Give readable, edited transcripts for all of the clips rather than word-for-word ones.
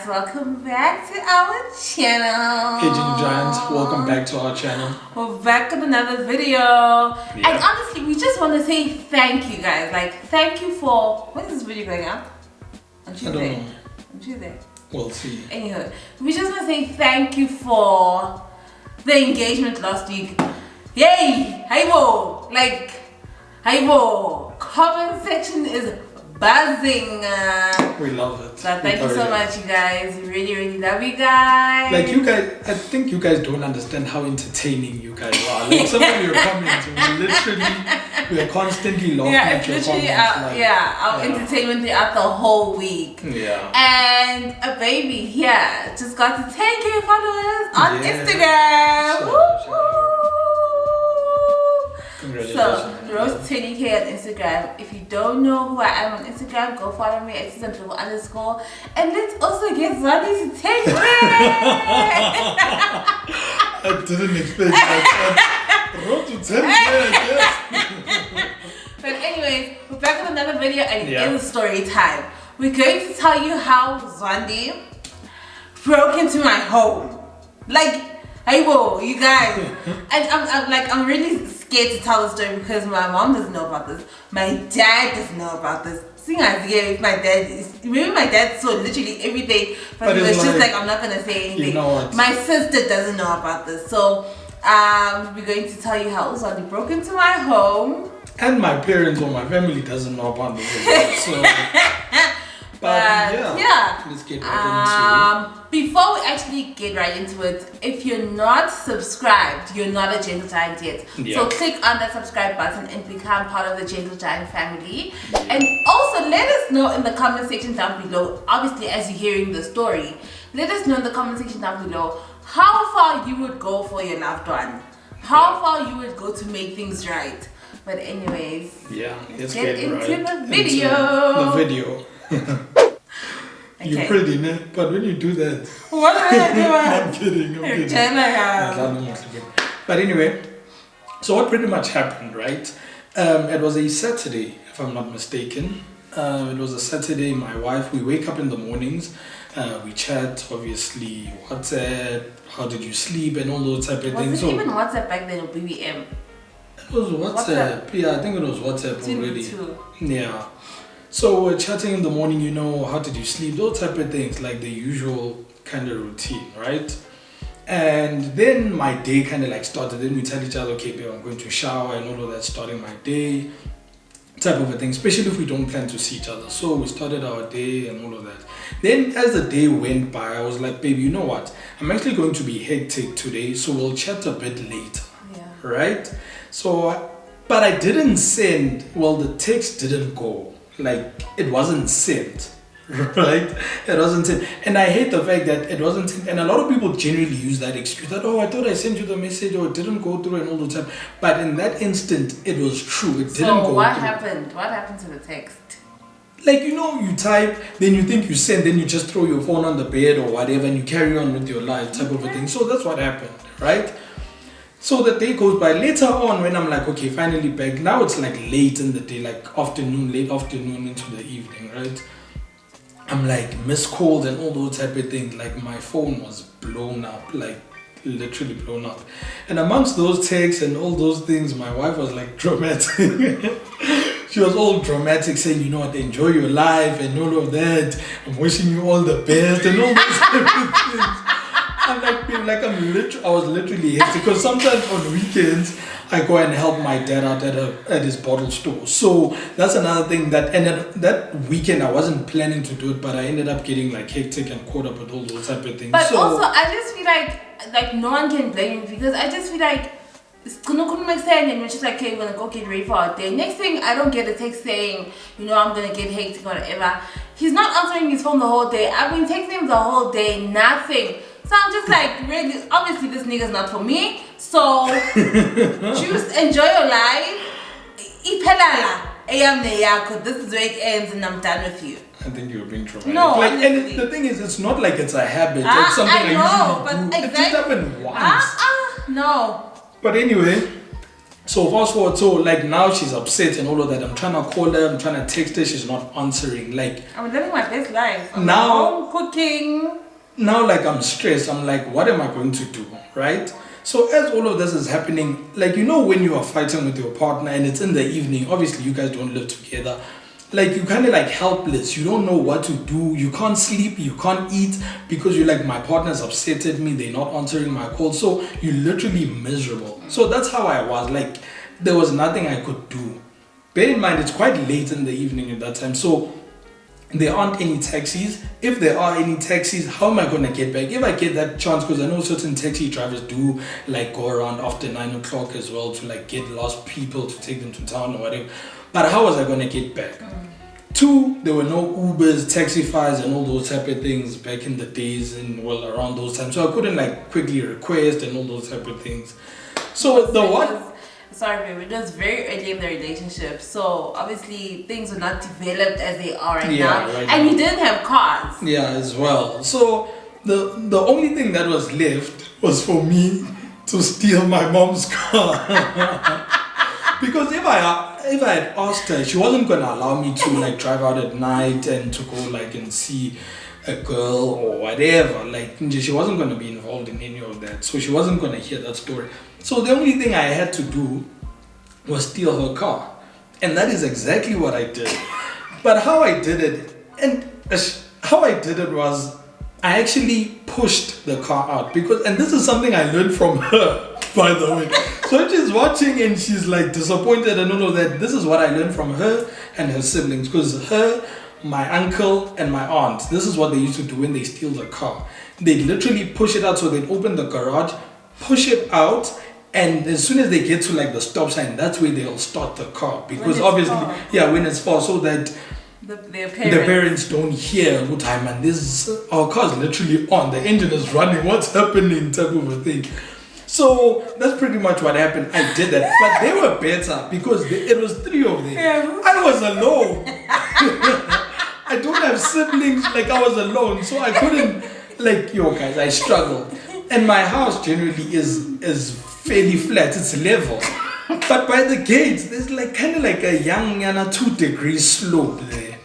Giants, welcome back to our channel. Aging Giants, welcome back to our channel. We're back with another video. And honestly, we just want to say thank you guys. Like, thank you for... When is this video going up? On Tuesday? I don't know. On Tuesday. We'll see. Anywho, we just want to say thank you for the engagement last week. Yay! Hey-wo! Like, hey-wo! Comment section is buzzing. We love it. So thank you so much, you guys. We really, really love you guys. Like, you guys, I think you guys don't understand how entertaining you guys are. Like, some of your comments, we are constantly laughing at your comments. Our entertainment throughout the whole week. Yeah. And a baby here just got to 10K followers on Instagram. Sure. So, Rose 20K on Instagram. If you don't know who I am on Instagram, go follow me at Siza__. And let's also get Zwandi to 10K. I didn't expect that. Road to 10K, yes. But anyways, we're back with another video and it's story time. We're going to tell you how Zwandi broke into my home. Like, hey, whoa, you guys. And I'm really scared to tell the story because my mom doesn't know about this. My dad doesn't know about this. Seeing as if my dad saw literally everything, but he was just like, I'm not gonna say anything. You know what? My sister doesn't know about this. So we're going to tell you how Zwandi broke into my home. And my parents or my family doesn't know about this. So But yeah, let's get right into it. Before we actually get right into it, if you're not subscribed, you're not a Gentle Giant yet. So click on that subscribe button and become part of the Gentle Giant family. And also let us know in the comment section down below, obviously as you're hearing the story, let us know in the comment section down below how far you would go for your loved one. How far you would go to make things right. But anyways, let's get into right the video. The video. You're pretty, man. But when you do that, what are you doing? I'm kidding. But anyway, so what pretty much happened, right? It was a Saturday, if I'm not mistaken. It was a Saturday. My wife, we wake up in the mornings, we chat, obviously, WhatsApp, how did you sleep, and all those type of things. Was it even WhatsApp back then or BBM? It was WhatsApp. Yeah, I think it was WhatsApp already. Yeah. So we're chatting in the morning, you know, how did you sleep, those type of things, like the usual kind of routine, right? And then my day kind of like started. Then we tell each other, okay, babe, I'm going to shower and all of that, starting my day, type of a thing, especially if we don't plan to see each other. So we started our day and all of that. Then as the day went by, I was like, babe, you know what? I'm actually going to be hectic today, so we'll chat a bit later, right? So, but I didn't send, well, the text didn't go. Like, it wasn't sent, right? It wasn't sent. And I hate the fact that it wasn't sent. And a lot of people generally use that excuse that, oh, I thought I sent you the message or it didn't go through and all the time. But in that instant, it was true. It didn't go through. So what happened? What happened to the text? Like, you know, you type, then you think you send, then you just throw your phone on the bed or whatever and you carry on with your life type of a thing. So that's what happened, right? So the day goes by. Later on, when I'm like, okay, finally back. Now it's like late in the day, like late afternoon into the evening, right? I'm like missed calls and all those type of things. Like my phone was blown up, like literally blown up. And amongst those texts and all those things, my wife was like dramatic. She was all dramatic, saying, you know what, enjoy your life and all of that. I'm wishing you all the best and all those type of things. I'm like, I was literally hectic because sometimes on weekends I go and help my dad out at his bottle store. So that's another thing that weekend I wasn't planning to do it, but I ended up getting like hectic and caught up with all those type of things. But also I just feel like no one can blame me because I just feel like it's couldn't make sense and we're just like, okay, we're gonna go get ready for our day. Next thing I don't get a text saying, you know, I'm gonna get hectic or whatever. He's not answering his phone the whole day. I've been texting him the whole day, nothing. So I'm just like, really, obviously this nigga's not for me. So choose, enjoy your life. This is where it ends and I'm done with you. I think you're being dramatic. No, like, and the thing is, it's not like it's a habit. It's something I usually do. It just happened once. No. But anyway, So fast forward, so like now she's upset and all of that. I'm trying to call her, I'm trying to text her, she's not answering. Like I'm living my best life. I'm now home cooking. Now like I'm stressed. I'm like, what am I going to do? Right? So as all of this is happening, like when you are fighting with your partner and it's in the evening, obviously you guys don't live together. Like you're kind of like helpless. You don't know what to do. You can't sleep. You can't eat because you're like, my partner's upset at me. They're not answering my calls. So you're literally miserable. So that's how I was. Like there was nothing I could do. Bear in mind, it's quite late in the evening at that time. So there aren't any taxis. If there are any taxis, how am I going to get back? If I get that chance, because I know certain taxi drivers do like go around after 9 o'clock as well to like get lost people to take them to town or whatever. But how was I going to get back? Two, there were no Ubers, Taxifys and all those type of things back in the days and around those times. So I couldn't like quickly request and all those type of things. So Sorry, babe, it was very early in the relationship. So obviously things were not developed as they are right now. Right and now. You didn't have cars. Yeah, as well. So the only thing that was left was for me to steal my mom's car. Because if I had asked her, she wasn't gonna allow me to like drive out at night and to go like and see a girl or whatever. Like she wasn't gonna be involved in any of that. So she wasn't gonna hear that story. So the only thing I had to do was steal her car. And that is exactly what I did. But how I did it was I actually pushed the car out and this is something I learned from her, by the way. So she's watching and she's like disappointed and all of that. This is what I learned from her and her siblings, because her, my uncle and my aunt, this is what they used to do when they steal the car. They literally push it out. So they'd open the garage, push it out, and as soon as they get to like the stop sign, that's where they'll start the car, because obviously when it's far, so that the parents don't hear good time and our car's literally on, the engine is running, what's happening type of a thing. So that's pretty much what happened. I did that, but they were better because it was 3 of them. Yeah. I was alone. I don't have siblings, like I was alone, so I couldn't guys, I struggled. And my house generally is fairly flat, it's level. But by the gates, there's like kind of like a young 2-degree slope there.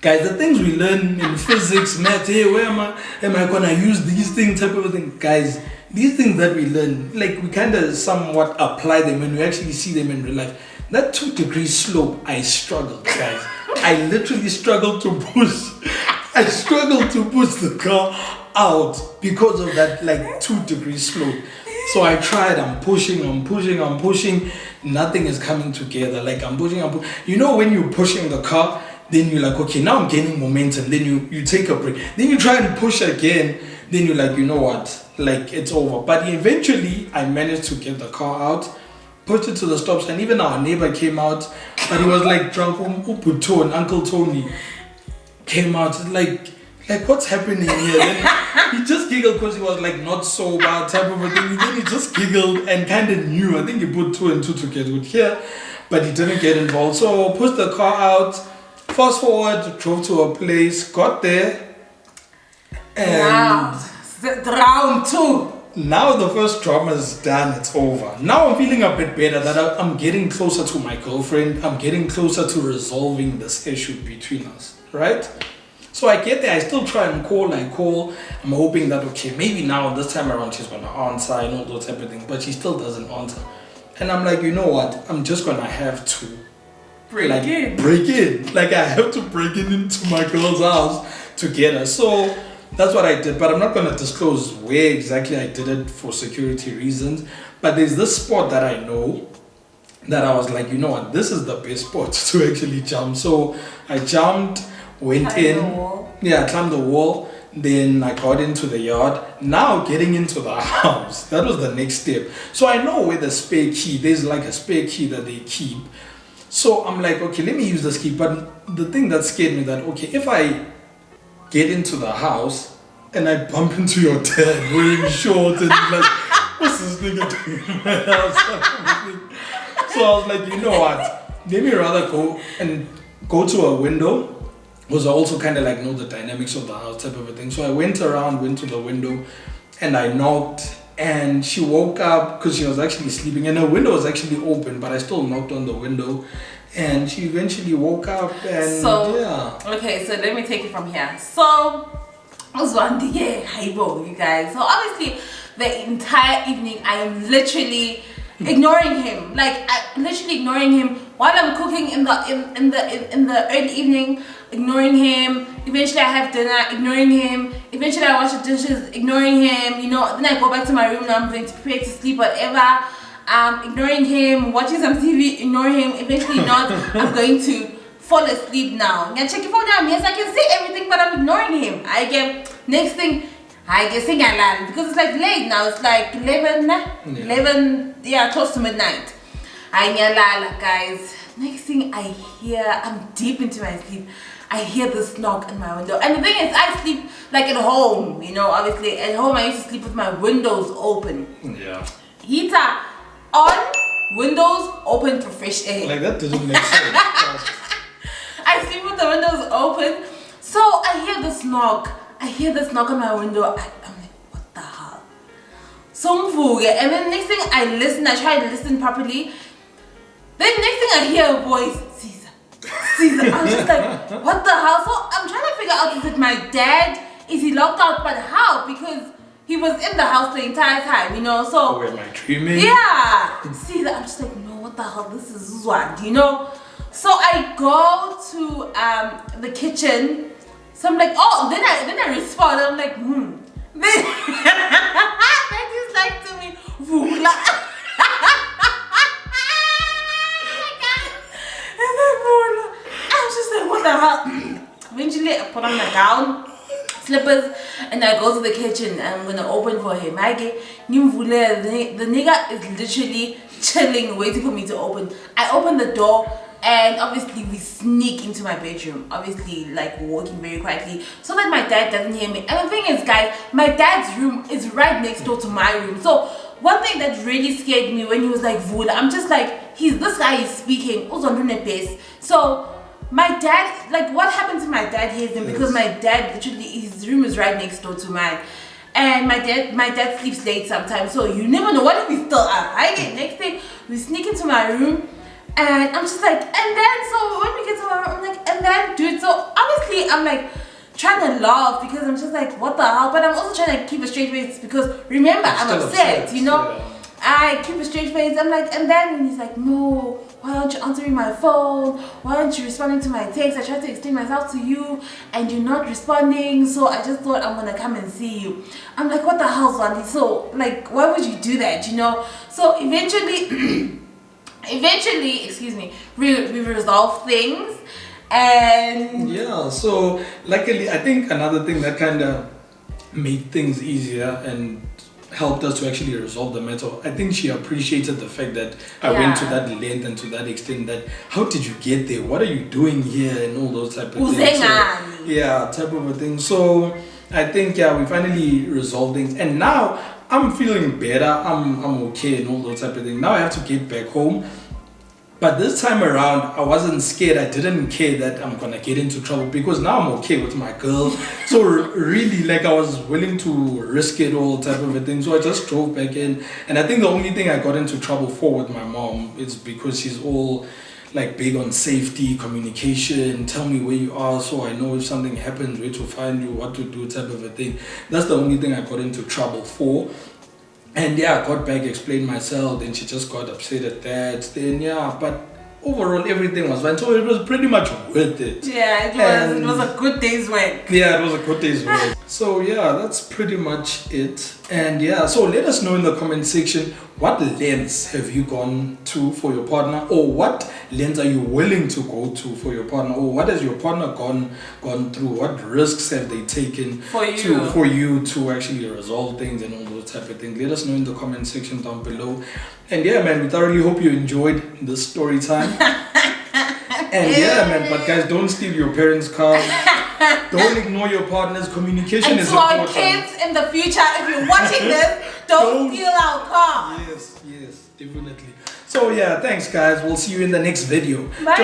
Guys, the things we learn in physics, math, hey, where am I gonna use these things type of thing? Guys, these things that we learn, like we kind of somewhat apply them when we actually see them in real life. That 2-degree slope, I struggled, guys. I literally struggled to push. I struggled to push the car out because of that 2-degree slope. So I tried, I'm pushing. Nothing is coming together. Like I'm pushing. When you're pushing the car, then you're like, okay, now I'm gaining momentum. Then you take a break. Then you try and push again. Then you're like, you know what? Like it's over. But eventually I managed to get the car out, pushed it to the stop sign. Even our neighbor came out, but he was like drunk. And Uncle Tony came out like what's happening here? Then he just giggled because he was like not sober type of a thing. Then he just giggled and kind of knew. I think he put 2 and 2 together with here, but he didn't get involved. So pushed the car out. Fast forward, drove to a place, got there, and round 2. Now the first drama is done, it's over. Now I'm feeling a bit better that I'm getting closer to my girlfriend. I'm getting closer to resolving this issue between us, right? So I get there, I still try and call. I'm hoping that, okay, maybe now this time around she's going to answer and all those type of things, but she still doesn't answer. And I'm like, you know what? I'm just going to have to break in. Like I have to break into my girl's house to get her. So that's what I did, but I'm not going to disclose where exactly I did it for security reasons. But there's this spot that I know that I was like, you know what, this is the best spot to actually jump. So I jumped, went in. I climbed the wall. Then I got into the yard. Now getting into the house, that was the next step. So I know where the spare key, there's like a spare key that they keep. So I'm like, okay, let me use this key. But the thing that scared me that, okay, if I get into the house and I bump into your dad wearing shorts and like, what's this nigga doing in my house? So I was like, you know what? Let me rather go to a window, because I also kind of know the dynamics of the house type of a thing. So I went to the window and I knocked and she woke up because she was actually sleeping, and her window was actually open, but I still knocked on the window, and she eventually woke up. And okay, so let me take it from here. So Zwandi, you guys. So obviously the entire evening I am literally ignoring him. Like I'm literally ignoring him while I'm cooking in the early evening, ignoring him. Eventually I have dinner, ignoring him. Eventually I wash the dishes, ignoring him. You know, then I go back to my room. Now I'm going to prepare to sleep, whatever. Ignoring him, watching some TV, ignoring him. Eventually not. I'm going to fall asleep now. Yeah, check your phone now. Yes, I can see everything, but I'm ignoring him. I get next thing. I guess because it's like late now. It's like 11, close to midnight. Guys. Next thing I hear, I'm deep into my sleep. I hear this knock on my window. And the thing is, I sleep like at home, you know, obviously. At home, I used to sleep with my windows open. Yeah. Heater on, windows open for fresh air. Like that doesn't make sense. I sleep with the windows open. So I hear this knock. On my window. I'm like, what the hell? And then next thing I listen, I try to listen properly. Then next thing I hear a voice, Siza. I'm just like, what the hell? So I'm trying to figure out, is it my dad? Is he locked out? But how? Because he was in the house the entire time, you know. So am I dreaming? Yeah. Siza, I'm just like, no, what the hell? This is Zwandi, you know. So I go to the kitchen. So I'm like, oh, then I respond. I'm like, Then he's like to me, Vula. I was just like, what the hell? Eventually, I put on my gown, slippers, and I go to the kitchen. And I'm gonna open for him. The nigga is literally chilling, waiting for me to open. I open the door. And obviously we sneak into my bedroom, obviously like walking very quietly so that my dad doesn't hear me. And the thing is, guys, my dad's room is right next door to my room. So one thing that really scared me when he was like Vula, I'm just like, this guy is speaking, so my dad, like what happened to my dad hears him because my dad literally, his room is right next door to mine. And my dad sleeps late sometimes, so you never know what if we still are. Next thing, we sneak into my room. And I'm just like, and then, so when we get to my room, I'm like, and then, dude, so obviously I'm like trying to laugh because I'm just like, what the hell? But I'm also trying to keep a straight face because remember, I'm upset, you know? Yeah. I keep a straight face. I'm like, and then he's like, no, why aren't you answering my phone? Why aren't you responding to my text? I tried to explain myself to you and you're not responding. So I just thought I'm going to come and see you. I'm like, what the hell, Zwandi? So, like, why would you do that, you know? So eventually, we resolve things. And yeah, so luckily I think another thing that kind of made things easier and helped us to actually resolve the matter, I think she appreciated the fact that I went to that length and to that extent, that how did you get there, what are you doing here, and all those type of things. So, type of a thing. So I think we finally resolved things, and now I'm feeling better, I'm okay and all those type of things. Now I have to get back home. But this time around, I wasn't scared. I didn't care that I'm gonna get into trouble because now I'm okay with my girl. So really, like, I was willing to risk it all type of a thing. So I just drove back in. And I think the only thing I got into trouble for with my mom is because she's all like big on safety, communication, tell me where you are so I know if something happens, where to find you, what to do type of a thing. That's the only thing I got into trouble for. And I got back, explained myself, then she just got upset at that. Then but overall everything was fine. So it was pretty much worth it. Yeah, it was a good day's work. Yeah, it was a good day's work. So that's pretty much it. And so let us know in the comment section, what lengths have you gone to for your partner, or what lengths are you willing to go to for your partner, or what has your partner gone through, what risks have they taken for you to actually resolve things and all those type of things. Let us know in the comment section down below. And man, we thoroughly hope you enjoyed this story time. And but guys, don't steal your parents' cars. Don't ignore your partner's communication. And to our kids in the future, if you're watching this, don't steal our car. Yes, definitely. So thanks guys. We'll see you in the next video. Bye.